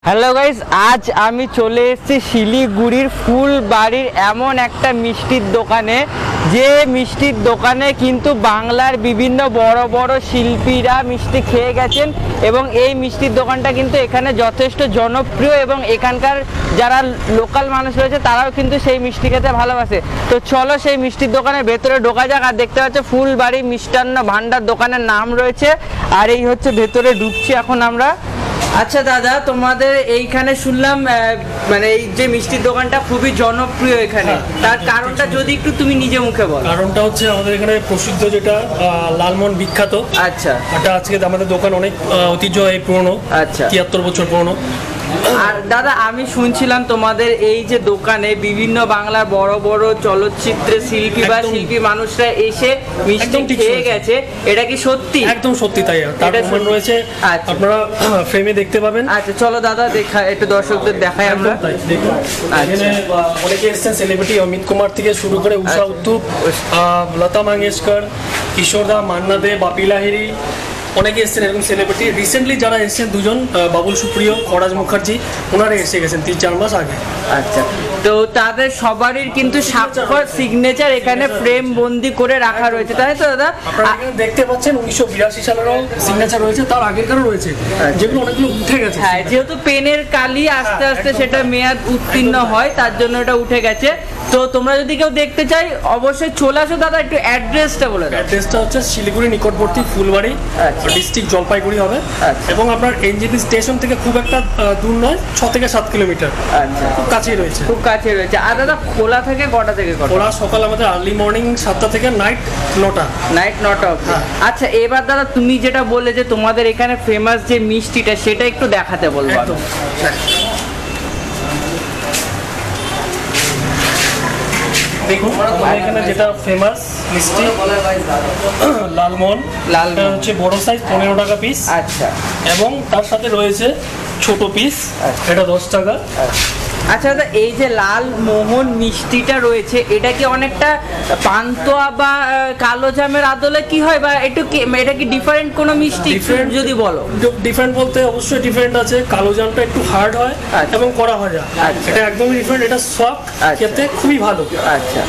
Hello guys, আজ আমি চলে এসেছি শিলিগুড়ির ফুলবাড়ির এমন একটা মিষ্টির দোকানে, যে মিষ্টির দোকানে কিন্তু বাংলার বিভিন্ন বড় বড় শিল্পীরা মিষ্টি খেয়ে গেছেন এবং এই মিষ্টির দোকানটা কিন্তু এখানে যথেষ্ট জনপ্রিয় এবং এখানকার যারা লোকাল মানুষ রয়েছে তারাও কিন্তু সেই মিষ্টি খেতে ভালোবাসে। তো চলো সেই মিষ্টির দোকানের ভেতরে ঢোকা যাক। আর দেখতে পাচ্ছ ফুলবাড়ি মিষ্টান্ন ভান্ডার দোকানের নাম রয়েছে, আর এই হচ্ছে ভেতরে ঢুকছি এখন আমরা। আচ্ছা দাদা, তোমাদের এইখানে শুনলাম মানে এই যে মিষ্টির দোকানটা খুবই জনপ্রিয় এখানে, তার কারণটা যদি একটু তুমি নিজে মুখে বলো। কারণটা হচ্ছে আমাদের এখানে প্রসিদ্ধ যেটা লালমোহন বিখ্যাত। আচ্ছা, এটা আজকে আমাদের দোকান অনেক ঐতিহ্যবাহী পুরনো, আচ্ছা 73 বছর পুরনো। আর দাদা আমি শুনছিলাম তোমাদের এই যে দোকানে বিভিন্ন বাংলার বড় বড় চলচ্চিত্রের শিল্পী বা শিল্পী মানুষরা এসে মিষ্টি খেয়ে গেছে, এটা কি সত্যি? একদম সত্যি, তাই তার প্রমাণ রয়েছে, আপনারা ফ্রেমে দেখতে পাবেন। আচ্ছা চলো দাদা দেখা একটু দর্শকদের দেখাই আমরা। দেখুন এখানে অনেকে এসেছেন সেলিব্রিটি, অমিত কুমার থেকে শুরু করে উষা উত্তুপ, লতা মঙ্গেশকর, কিশোরদা, মান্না দে, বাপি লাহিড়ী, অনেকে এসেছেন এরকম সেলিব্রিটি। রিসেন্টলি যারা এসেছেন দুজন, বাবুল সুপ্রিয়, খরাজ মুখার্জি, ওনারা এসে গেছেন 3-4 মাস আগে। আচ্ছা, তো তাদের সবারই কিন্তু স্বাক্ষর সিগনেচার এখানে ফ্রেম বন্দি করে রাখা রয়েছে, তাই তো দাদা? আপনারা এখানে দেখতে পাচ্ছেন 1982 সালেরও সিগনেচার রয়েছে, তার আগেরকারও রয়েছে, যেগুলো অনেকগুলো উঠে গেছে। হ্যাঁ, যেহেতু পেনের কালি আস্তে আস্তে সেটা মেয়াদ উত্তীর্ণ হয়, তার জন্য এটা উঠে গেছে। তো তোমরা যদি কেউ দেখতে চাই অবশ্যই চলে আসো। দাদা একটু অ্যাড্রেসটা বলে দাও। অ্যাড্রেসটা হচ্ছে শিলিগুড়ি নিকটবর্তী ফুলবাড়ি, ডিস্ট্রিক্ট জলপাইগুড়ি হবে, এবং আপনার এনজেপি স্টেশন থেকে খুব একটা দূর নয়, 6 থেকে 7 কিলোমিটার। আচ্ছা, খুব কাছেই রয়েছে, খুব কাছে রয়েছে। আর দাদা খোলা থেকে কটা থেকে কটা? খোলা সকাল আমাদের আর্লি মর্নিং 7টা থেকে নাইট 9টা। নাইট 9টা অবধি। আচ্ছা, এবার দাদা তুমি যেটা বললে যে তোমাদের এখানে ফেমাস যে মিষ্টিটা, সেটা একটু দেখাতে বলবো। একদম। দেখুন আমাদের এখানে যেটা ফেমাস মিষ্টি লালমোহন, লালটা হচ্ছে বড় সাইজ 15 টাকা পিস। আচ্ছা, এবং তার সাথে রয়েছে ছোট পিস, এটা 10 টাকা। আচ্ছা দাদা, এই যে লাল মোহন মিষ্টিটা রয়েছে, এটা কি অনেকটা পান্তুয়া বা কালো জামের আদলে কি হয়, বা একটু এটা কি ডিফারেন্ট কোনো মিষ্টি যদি বলো? ডিফারেন্ট বলতে অবশ্যই ডিফারেন্ট আছে। কালো জামটা একটু হার্ড হয় এবং কড়া ভাজা, এটা একদমই ডিফারেন্ট, এটা সফট, খেতে খুবই ভালো। আচ্ছা,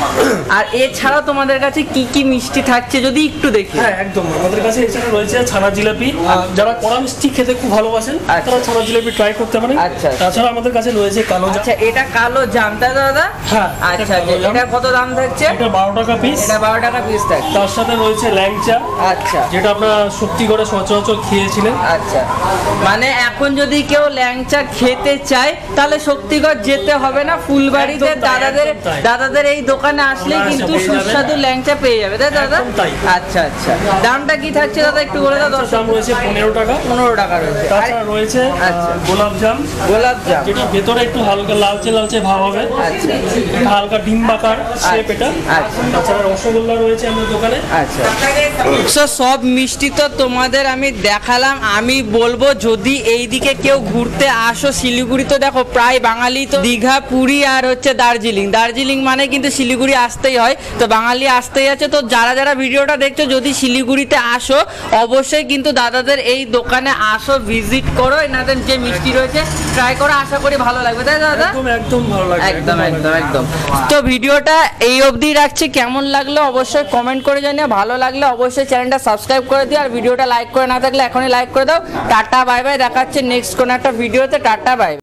আর এছাড়া তোমাদের কাছে কি কি মিষ্টি থাকছে যদি একটু দেখি? হ্যাঁ একদম, আমাদের কাছে এছাড়া রয়েছে ছানা জিলাপি, যারা কড়া মিষ্টি খেতে খুব ভালোবাসেন তারা ছানা জিলাপি ট্রাই করতে পারেন। আচ্ছা, তাছাড়া আমাদের কাছে রয়েছে কালো জাম। আচ্ছা, এটা কালো জাম তাই দাদা? হ্যাঁ। আচ্ছা, এটা কত দাম থাকছে? এটা 12 টাকা পিস। এটা 12 টাকা পিস থাকছে। তার সাথে রয়েছে ল্যাংচা। আচ্ছা, যেটা আপনারা শক্তিগড়ে সচরাচর খেয়েছিলেন। আচ্ছা, মানে এখন যদি কেউ ল্যাংচা খেতে চায় তাহলে শক্তিগড় যেতে হবে না, ফুলবাড়িতে দাদাদের এই দোকানে আসলে কিন্তু সুস্বাদু ল্যাংচা পেয়ে যাবে, তাই দাদা? আচ্ছা আচ্ছা, দামটা কি থাকছে দাদা একটু বলে দাও। দাম রয়েছে 15 টাকা। 15 টাকা রয়েছে। তাছাড়া রয়েছে গোলাপ জাম, যেটা ভেতরে একটু হালকা লালচে লালচে ভাব হবে, হালকা ডিম্বাকার শেপ এটা। তাছাড়া রসগোল্লা রয়েছে আমাদের দোকানে। আচ্ছা, সব মিষ্টি তো তোমাদের আমি দেখালাম। আমি বলবো যদি এইদিকে কেউ ঘুরতে আসো শিলিগুড়ি, তো দেখো প্রায় বাঙালি তো দীঘা, পুরী আর হচ্ছে দার্জিলিং মানে কিন্তু শিলিগুড়ি আসতেই হয়, তো বাঙালি আসতেই আছে। তো যারা যারা ভিডিওটা দেখছো যদি শিলিগুড়িতে আসো অবশ্যই কিন্তু দাদাদের এই দোকানে আসো, ভিজিট করো, এনাদের যে মিষ্টি রয়েছে ট্রাই করো, আশা করি ভালো লাগবে, তাই দাদা? একদম ভালো লাগবে, একদম একদম একদম। তো ভিডিওটা এই অবধি রাখছি, কেমন লাগলো অবশ্যই কমেন্ট করে জানিও, ভালো লাগলে অবশ্যই চ্যানেলটা সাবস্ক্রাইব করে দিও, আর ভিডিওটা লাইক করে না থাকলে এখনই লাইক করে দাও। টাটা বাই বাই, দেখাচ্ছে নেক্সট কোনো একটা ভিডিওতে। Tata bye.